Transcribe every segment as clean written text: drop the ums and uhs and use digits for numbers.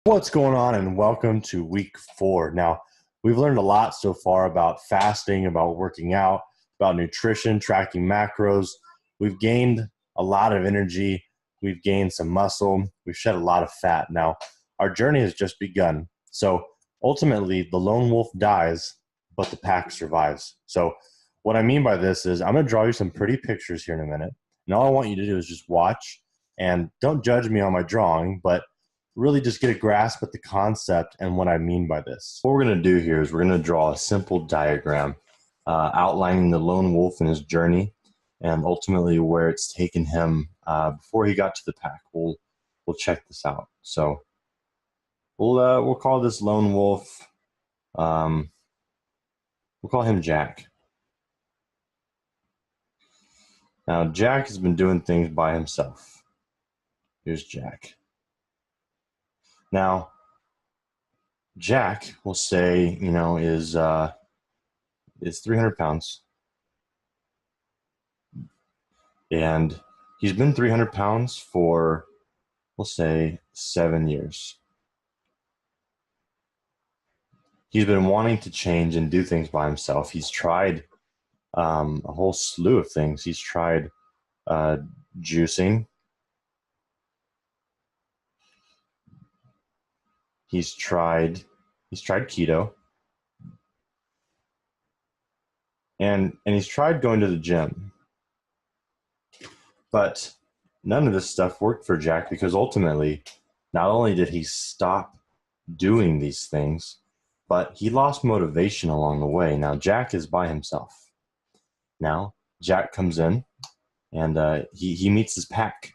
What's going on, and welcome to week 4. Now, we've learned a lot so far about fasting, about working out, about nutrition, tracking macros. We've gained a lot of energy. We've gained some muscle. We've shed a lot of fat. Now, our journey has just begun. So ultimately, the lone wolf dies, but the pack survives. So what I mean by this is I'm going to draw you some pretty pictures here in a minute. And all I want you to do is just watch and don't judge me on my drawing, but really just get a grasp at the concept and what I mean by this. What we're going to do here is we're going to draw a simple diagram outlining the lone wolf and his journey and ultimately where it's taken him before he got to the pack. We'll check this out. So we'll call this lone wolf, we'll call him Jack. Now, Jack has been doing things by himself. Here's Jack. Now, Jack, we'll say, is 300 pounds. And he's been 300 pounds for, we'll say, 7 years. He's been wanting to change and do things by himself. He's tried a whole slew of things. He's tried juicing. He's tried keto. And he's tried going to the gym. But none of this stuff worked for Jack because ultimately, not only did he stop doing these things, but he lost motivation along the way. Now, Jack is by himself. Now, Jack comes in and he meets his pack.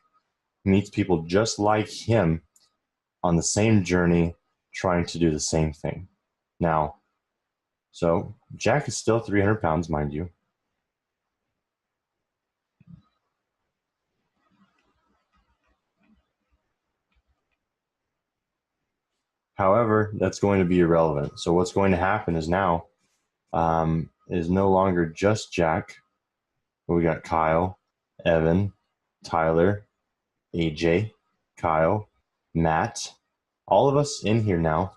He meets people just like him on the same journey, trying to do the same thing. Now, so Jack is still 300 pounds, mind you. However, that's going to be irrelevant. So what's going to happen is now is no longer just Jack. We got Kyle, Evan, Tyler, AJ, Kyle, Matt, all of us in here now.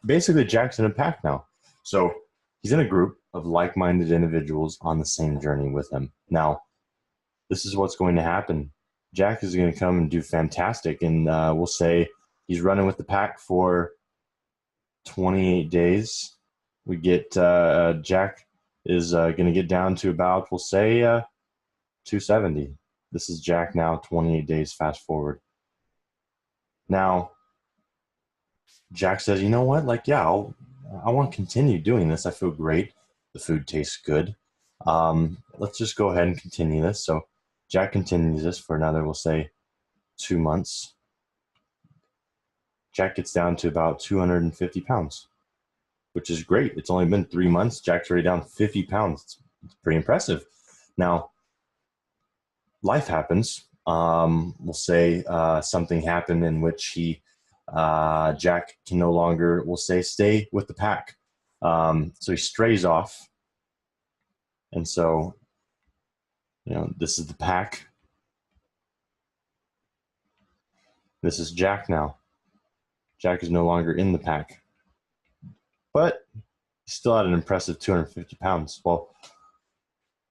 Basically Jack's in a pack now. So he's in a group of like-minded individuals on the same journey with him. Now, this is what's going to happen. Jack is going to come and do fantastic, and we'll say he's running with the pack for 28 days. We get Jack is going to get down to about, we'll say, 270. This is Jack now, 28 days fast forward. Now, Jack says, you know what? I want to continue doing this. I feel great. The food tastes good. Let's just go ahead and continue this. So Jack continues this for another, we'll say, 2 months. Jack gets down to about 250 pounds, which is great. It's only been 3 months. Jack's already down 50 pounds. It's pretty impressive. Now, life happens. We'll say something happened in which Jack can no longer, we'll say, stay with the pack. So he strays off. And so, this is the pack. This is Jack now. Jack is no longer in the pack. But he's still at an impressive 250 pounds. Well,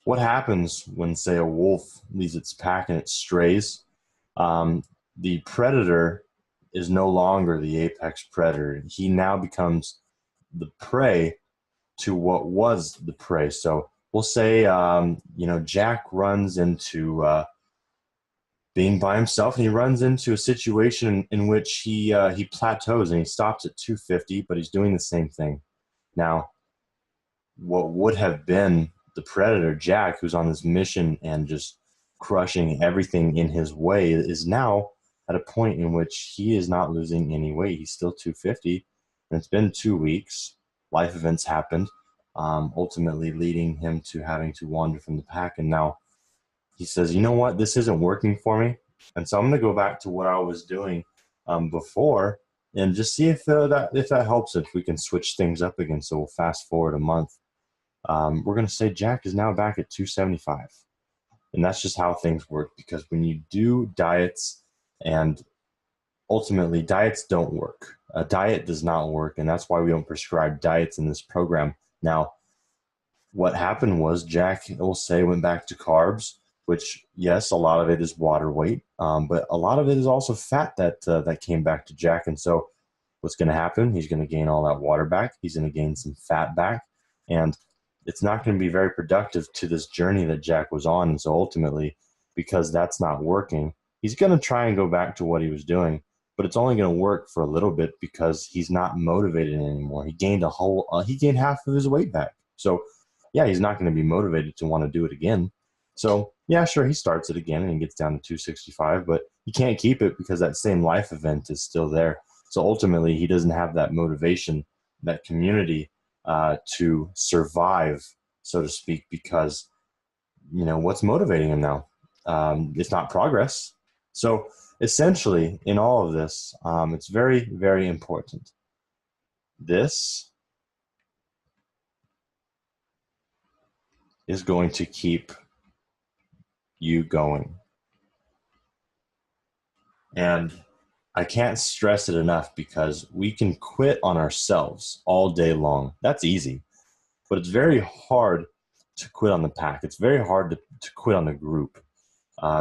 what happens when, say, a wolf leaves its pack and it strays? The predator is no longer the apex predator. He now becomes the prey to what was the prey. So we'll say, Jack runs into being by himself, and he runs into a situation in which he plateaus and he stops at 250, but he's doing the same thing. Now, what would have been the predator, Jack, who's on this mission and just crushing everything in his way, is now at a point in which he is not losing any weight. He's still 250, and it's been 2 weeks. Life events happened, ultimately leading him to having to wander from the pack. And now he says, you know what, this isn't working for me. And so I'm going to go back to what I was doing before and just see if that helps, if we can switch things up again. So we'll fast forward a month. We're going to say Jack is now back at 275. And that's just how things work, because when you do diets and ultimately diets don't work. A diet does not work, and that's why we don't prescribe diets in this program. Now, what happened was Jack, will say, went back to carbs, which, yes, a lot of it is water weight, but a lot of it is also fat that came back to Jack. And so what's going to happen? He's going to gain all that water back. He's going to gain some fat back, and it's not going to be very productive to this journey that Jack was on. And so ultimately, because that's not working, he's going to try and go back to what he was doing, but it's only going to work for a little bit because he's not motivated anymore. He gained he gained half of his weight back. So yeah, he's not going to be motivated to want to do it again. So yeah, sure, he starts it again and he gets down to 265, but he can't keep it because that same life event is still there. So ultimately, he doesn't have that motivation, that community to survive, so to speak, because what's motivating him now? It's not progress. So essentially, in all of this, it's very, very important. This is going to keep you going. And I can't stress it enough because we can quit on ourselves all day long. That's easy. But it's very hard to quit on the pack. It's very hard to quit on the group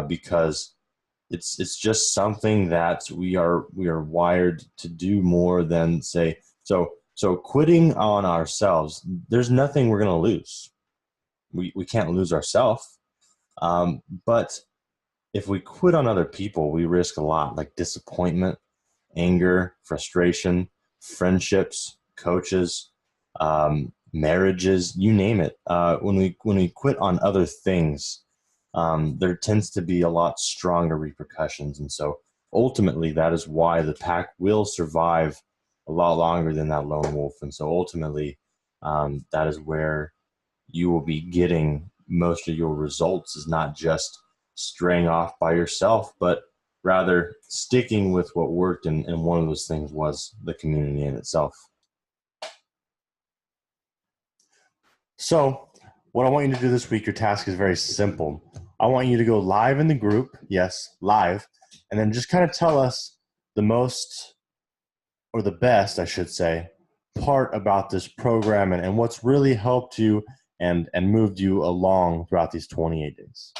because it's just something that we are wired to do more than say. So quitting on ourselves, there's nothing we're going to lose. We can't lose ourselves. But if we quit on other people, we risk a lot, like disappointment, anger, frustration, friendships, coaches, marriages, you name it. When we quit on other things, there tends to be a lot stronger repercussions. And so ultimately, that is why the pack will survive a lot longer than that lone wolf. And so ultimately, that is where you will be getting most of your results, is not just straying off by yourself, but rather sticking with what worked. And one of those things was the community in itself. So what I want you to do this week, your task is very simple. I want you to go live in the group. Yes, live. And then just kind of tell us the most, or the best, I should say, part about this program and what's really helped you and moved you along throughout these 28 days.